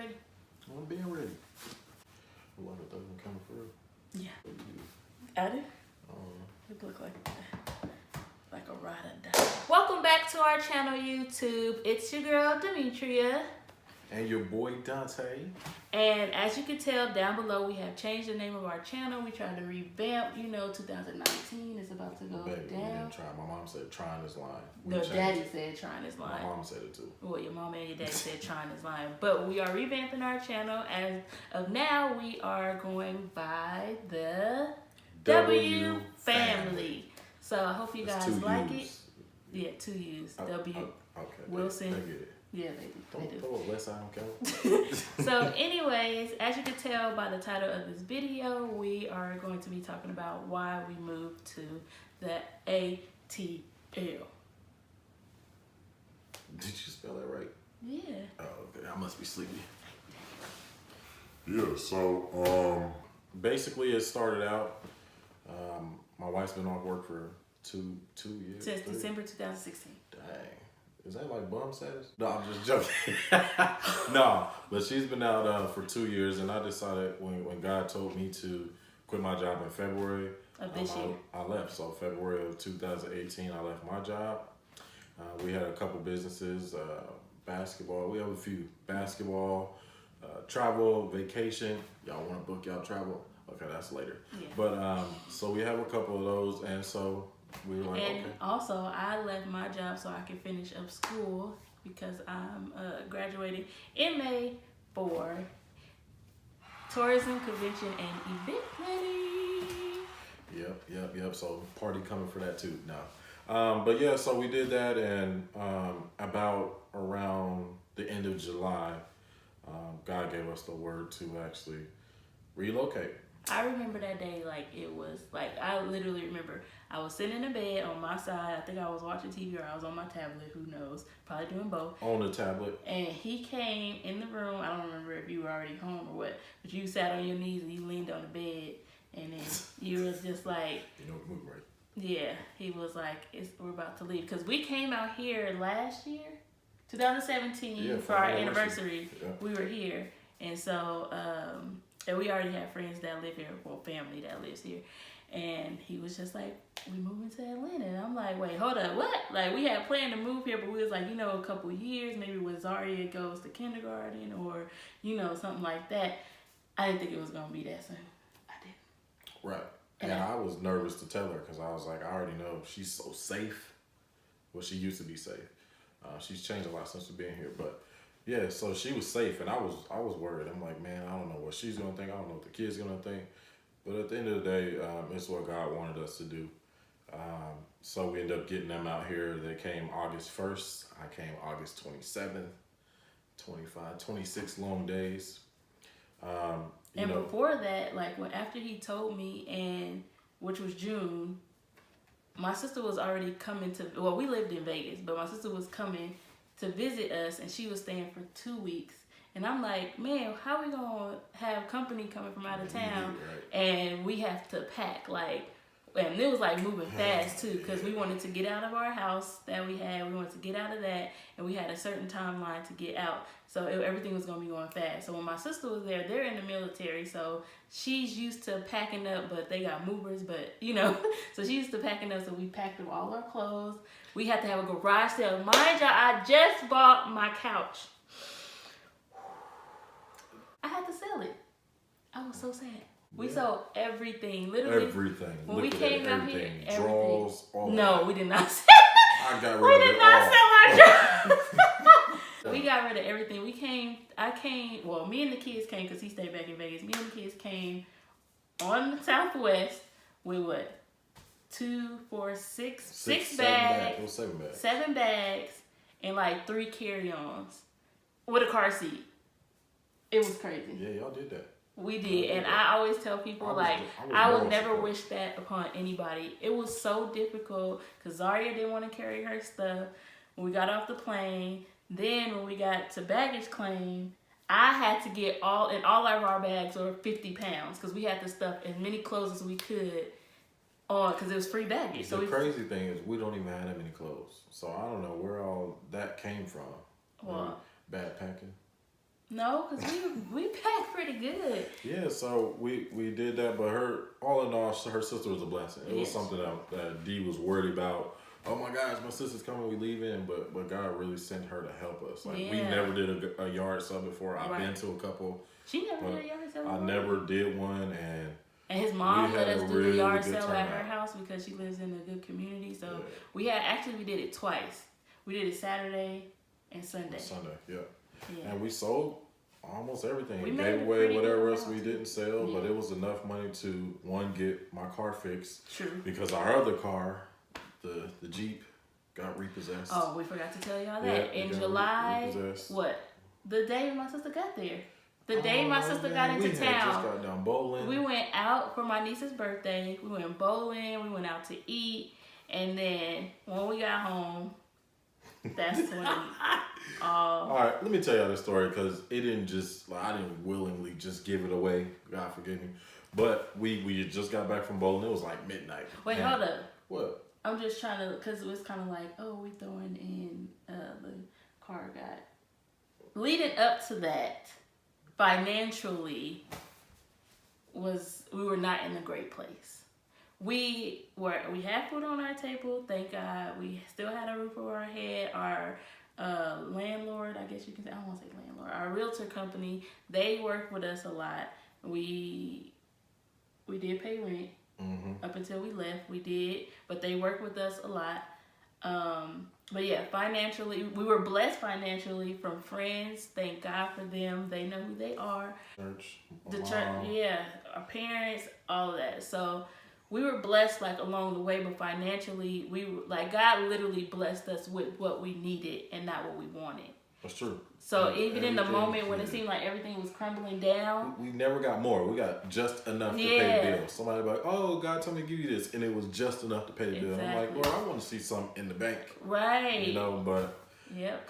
ready? I'm being ready. A lot of things coming through. Yeah. I do? It look like a ride or die. Welcome back to our channel, YouTube. It's your girl, Demetria. And your boy, Dante. And as you can tell down below, we have changed the name of our channel. We tried to revamp, 2019 is about to go Baby, we down. didn't try. My mom said trying this line. No, Daddy said trying this line. My mom said it too. Well, your mom and your daddy said trying this line. But we are revamping our channel. As of now, we are going by the W family. So I hope you guys like it. Yeah, 2 U's. W. Okay. Wilson. They get it. Yeah, they do. Throw a less I don't count. So anyways, as you can tell by the title of this video, we are going to be talking about why we moved to the ATL. Did you spell that right? Yeah. Oh, okay. I must be sleepy. Yeah, so basically it started out, my wife's been off work for two years. Since December 2016. Dang. Is that like bum status? No, I'm just joking. No, but she's been out for 2 years, and I decided when God told me to quit my job in February Of this year. I left. So February of 2018, I left my job. We had a couple businesses, basketball. We have a few. Basketball, travel, vacation. Y'all want to book y'all travel? Okay, that's later. Yeah. But so we have a couple of those, and so we were like, And okay. also, I left my job so I could finish up school because I'm graduating in May for tourism, convention, and event planning. Yep. So party coming for that too. No. But yeah, so we did that, and about around the end of July, God gave us the word to actually relocate. I remember that day like it was like, I literally remember I was sitting in the bed on my side. I think I was watching TV or I was on my tablet, who knows, probably doing both. On the tablet. And he came in the room. I don't remember if you were already home or what, but you sat on your knees and you leaned on the bed, and then you was just like, Move right. yeah, he was like, we're about to leave. Because we came out here last year, 2017, for our anniversary. Yeah. We were here. And so, and we already have friends that live here, well, family that lives here. And he was just like, we moving to Atlanta. And I'm like, wait, hold up, what? Like, we had planned to move here, but we was like, a couple years, maybe when Zaria goes to kindergarten or, something like that. I didn't think it was going to be that soon. I didn't. Right. And I was nervous to tell her because I was like, I already know she's so safe. Well, she used to be safe. She's changed a lot since she's been here, but yeah, so she was safe, and I was worried. I'm like, man, I don't know what she's gonna think. I don't know what the kids gonna think. But at the end of the day, it's what God wanted us to do. So we ended up getting them out here. They came August 1st. I came August 27th, 25, 26 long days. Before that, like after he told me, and which was June, my sister was already coming to, well, we lived in Vegas, but my sister was coming to visit us, and she was staying for 2 weeks. And I'm like, man, how are we gonna have company coming from out of town, and we have to pack, like, and it was like moving fast too, because we wanted to get out of our house that we had. We wanted to get out of that, and we had a certain timeline to get out. So everything was gonna be going fast. So when my sister was there, they're in the military, so she's used to packing up, but they got movers, but so she's used to packing up. So we packed up all our clothes. We had to have a garage sale. Mind you, I just bought my couch. I had to sell it. I was so sad. We sold everything, literally. Everything. When we came out here, everything. Drawers, all that. No, we did not sell. I got rid We of did it not all. sell our drawers. We got rid of everything. Me and the kids came because he stayed back in Vegas. Me and the kids came on the Southwest with what? 2, 4, 6, 6 bags. It was 7 bags. 7 bags and like 3 carry-ons with a car seat. It was crazy. Yeah, y'all did that. We did, and I always tell people, I would never wish that upon anybody. It was so difficult because Zaria didn't want to carry her stuff when we got off the plane. Then when we got to baggage claim, I had to get all our bags were 50 pounds because we had to stuff as many clothes as we could on because it was free baggage. The crazy thing is we don't even have that many clothes. So I don't know where all that came from. Well, bad packing. No, because we packed pretty good. Yeah, so we did that, but all in all, her sister was a blessing. It was something that Dee was worried about. Oh my gosh, my sister's coming, we leaving, but God really sent her to help us. Like we never did a yard sale before. I've been to a couple. She never did a yard sale. I never did one, and his mom let us do the yard sale at her house because she lives in a good community. So we did it twice. We did it Saturday and Sunday. Yeah. And we sold almost everything. We gave away whatever else we didn't sell, but it was enough money to get my car fixed. True. Because our other car, the Jeep, got repossessed. Oh, we forgot to tell y'all that. In July, the day my sister got there. The day my sister got into town. We just got down bowling. We went out for my niece's birthday. We went bowling. We went out to eat. And then when we got home, that's when all right, let me tell y'all this story because it didn't just, I didn't willingly just give it away. God forgive me. But we just got back from bowling. It was like midnight. Wait, hold up. What? I'm just trying to, because it was kind of like, oh, we throwing in the car got. Leading up to that, financially, we were not in a great place. We had food on our table, thank God. We still had a roof over our head. Our landlord, I guess you can say, I don't want to say landlord, our realtor company, they worked with us a lot. We did pay rent. Up until we left, we did, but they worked with us a lot. But yeah, financially, we were blessed financially from friends. Thank God for them. They know who they are. Church, our parents, all of that. So we were blessed along the way, but financially, we were God literally blessed us with what we needed and not what we wanted. That's true. So even in the moment when it seemed like everything was crumbling down, we never got more. We got just enough to pay the bill. Somebody like, oh, God told me to give you this, and it was just enough to pay the bill. I'm like, well, I want to see something in the bank, right? But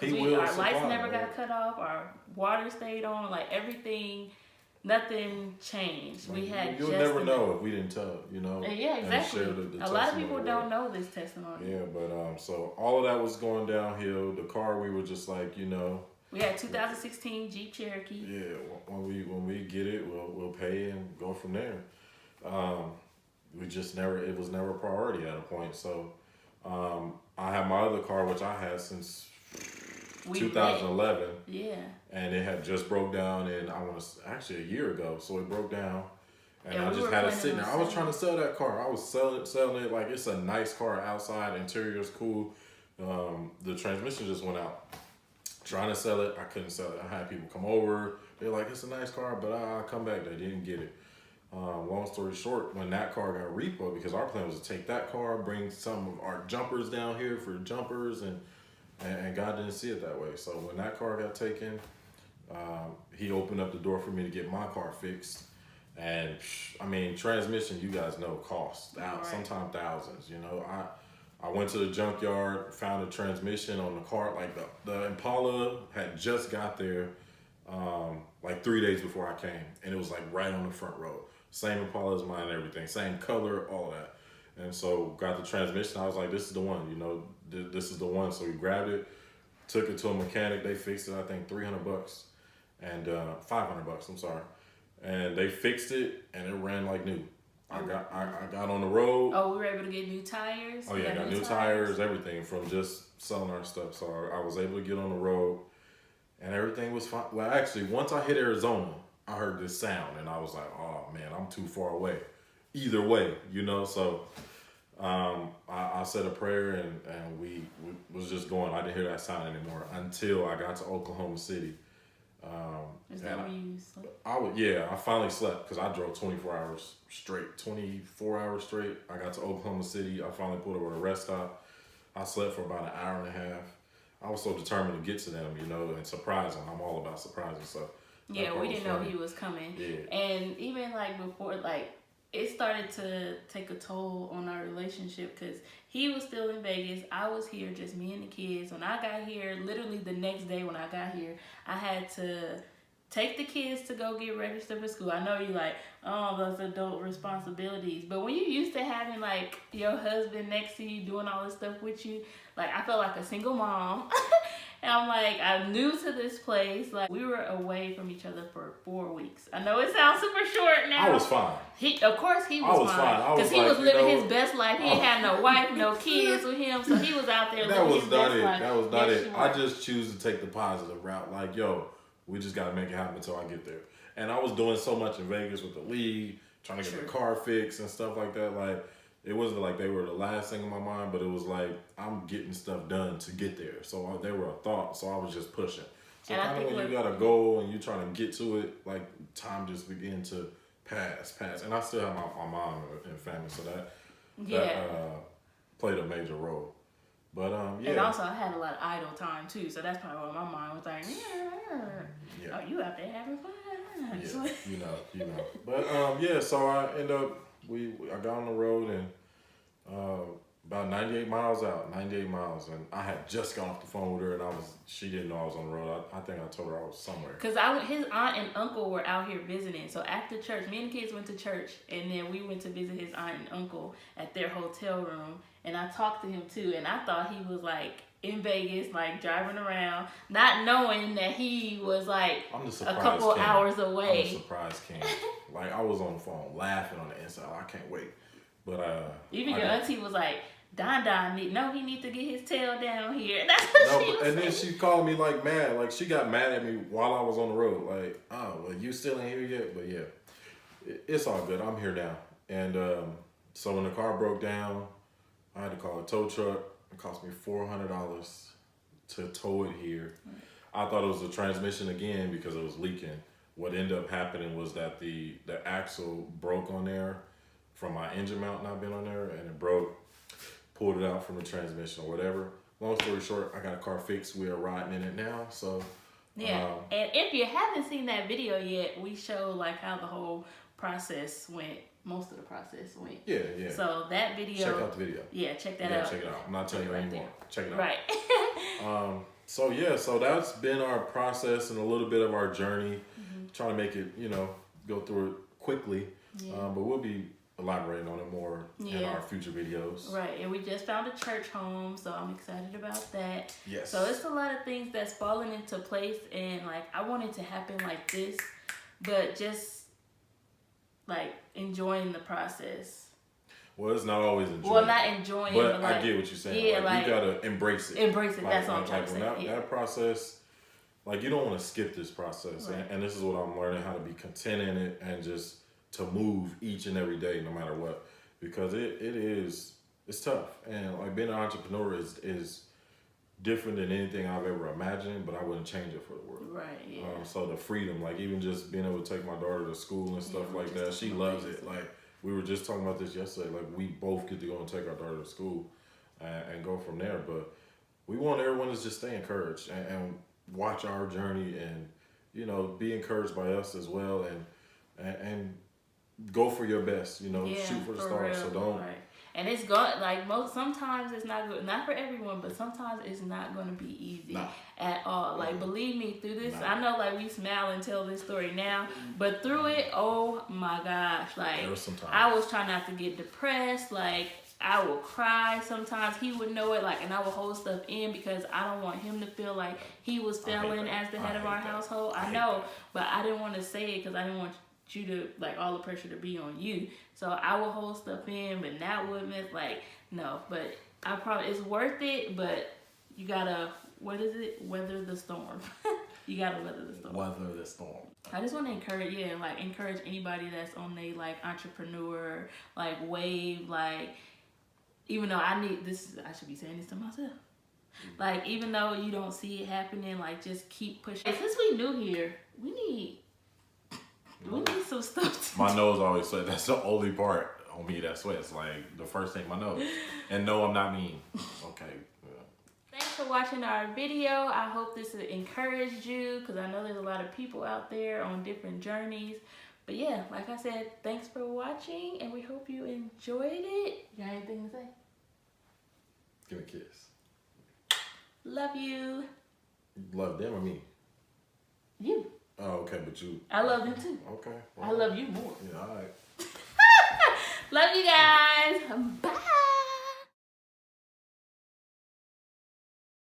because our lights never got cut off, our water stayed on, everything. Nothing changed. We had. You'll never know if we didn't tell, Yeah, exactly. A lot of people don't know this testimony. Yeah, but so all of that was going downhill. The car, we were just We had 2016 Jeep Cherokee. Yeah, when we get it, we'll pay and go from there. We just never. It was never a priority at a point. So, I have my other car, which I had since 2011. Yeah. And it had just broke down, and actually a year ago. So it broke down, and I just had it sitting there. I was trying to sell that car. I was selling it like it's a nice car outside. Interior is cool. The transmission just went out. Trying to sell it, I couldn't sell it. I had people come over. They're like, it's a nice car, but I'll come back. They didn't get it. Long story short, when that car got repoed, because our plan was to take that car, bring some of our jumpers down here for jumpers, and God didn't see it that way. So when that car got taken, he opened up the door for me to get my car fixed. And transmission, you guys know, costs sometimes thousands. I went to the junkyard, found a transmission on the car. The Impala had just got there 3 days before I came, and it was right on the front row. Same Impala as mine and everything, same color, all of that. And so got the transmission. I was like, this is the one, this is the one. So we grabbed it, took it to a mechanic. They fixed it, I think $300 and $500, I'm sorry. And they fixed it, and it ran like new. I got on the road. Oh, we were able to get new tires? Oh, yeah, I got new tires, everything from just selling our stuff. So I was able to get on the road, and everything was fine. Well, actually, once I hit Arizona, I heard this sound, and I was like, oh, man, I'm too far away. Either way, So I said a prayer, and we was just going. I didn't hear that sound anymore until I got to Oklahoma City. Is that where you slept? I finally slept because I drove 24 hours straight. I got to Oklahoma City. I finally pulled over at a rest stop. I slept for about an hour and a half. I was so determined to get to them, and surprise them. I'm all about surprising. So yeah, we didn't know he was coming. Yeah. And even before, it started to take a toll on our relationship because he was still in Vegas. I was here, just me and the kids. When I got here, literally the next day when I got here, I had to take the kids to go get registered for school. I know you those adult responsibilities. But when you're used to having your husband next to you doing all this stuff with you, I felt like a single mom. And I'm like, I'm new to this place. Like, we were away from each other for 4 weeks. I know it sounds super short now. I was fine. Of course he was fine. Because he was living his best life. He ain't had no wife, no kids with him. So he was out there living his best life. That was not it. I just choose to take the positive route. Like, yo, we just got to make it happen until I get there. And I was doing so much in Vegas with the league, trying to get the car fixed and stuff like that. Like, it wasn't like they were the last thing in my mind, but it was like I'm getting stuff done to get there. So they were a thought, so I was just pushing. So kind of when you got a goal and you're trying to get to it, like time just began to pass. And I still have my mom and family, so that played a major role. But yeah. And also I had a lot of idle time too, so that's probably why my mind was like, oh, you out there having fun. Yeah, you know. But yeah, so I end up I got on the road and about 98 miles out, and I had just got off the phone with her, and she didn't know I was on the road. I think I told her I was somewhere. Cause his aunt and uncle were out here visiting. So after church, me and the kids went to church, and then we went to visit his aunt and uncle at their hotel room, and I talked to him too, and I thought he was like in Vegas, like driving around, not knowing that he was like a couple hours away. I'm the surprise king. Like, I was on the phone laughing on the inside. I can't wait. But even your auntie was like, Don he need to get his tail down here. That's what she was saying. Then she called me like mad. Like, she got mad at me while I was on the road. Like, oh, well, you still ain't here yet? But yeah, it's all good. I'm here now. And so when the car broke down, I had to call a tow truck. It cost me $400 to tow it here. I thought it was the transmission again because it was leaking. What ended up happening was that the axle broke on there from my engine mount not being on there, and it broke. Pulled it out from the transmission or whatever. Long story short, I got a car fixed. We are riding in it now. So yeah. And if you haven't seen that video yet, we show like how the whole process went. Most of the process went. Yeah. So that video. Check out the video. Yeah, check that out. Check it out. I'm not telling you anymore. Check it out. Right. So that's been our process and a little bit of our journey. Trying to make it, go through it quickly. Yeah. But we'll be elaborating on it more in our future videos. Right, and we just found a church home, so I'm excited about that. Yes. So it's a lot of things that's falling into place, and like I want it to happen like this, but just like enjoying the process. Well, it's not always enjoying. Well, not enjoying, but like, I get what you're saying. Yeah, like you gotta embrace it. Embrace it. That's what I'm trying to say. That process, like you don't want to skip this process, right. and this is what I'm learning, how to be content in it and just to move each and every day, no matter what, because it's tough, and like being an entrepreneur is different than anything I've ever imagined, but I wouldn't change it for the world. Right. Yeah. So the freedom, like even just being able to take my daughter to school and stuff like that, she loves it. Like we were just talking about this yesterday. Like we both get to go and take our daughter to school and go from there. But we want everyone to just stay encouraged and watch our journey and be encouraged by us as well and go for your best. Shoot for the stars. So don't. Right. And it's going sometimes it's not good, not for everyone, but sometimes it's not going to be easy at all. Like believe me, through this, I know like we smile and tell this story now, but through it, oh my gosh, like I was trying not to get depressed. Like I will cry sometimes. He would know it, and I would hold stuff in because I don't want him to feel like he was failing as the head of our household. I know, but I didn't want to say it because I didn't want you to all the pressure to be on you. So I will hold stuff in, but that would miss no. But it's worth it. But you gotta weather the storm. You gotta weather the storm. Weather the storm. I just want to encourage anybody that's on a entrepreneur wave. Even though I should be saying this to myself. Even though you don't see it happening, just keep pushing. And since we new here, we need some stuff. My nose always sweats. That's the only part on me that sweats. The first thing, my nose. And no, I'm not mean. Okay. Yeah. Thanks for watching our video. I hope this encouraged you because I know there's a lot of people out there on different journeys. But yeah, like I said, thanks for watching and we hope you enjoyed it. You got anything to say? Give me a kiss. Love you. Love them or me? You. Oh, okay, but you. I love them too. Okay. Well, I love you more. Yeah, all right. Love you guys. Bye.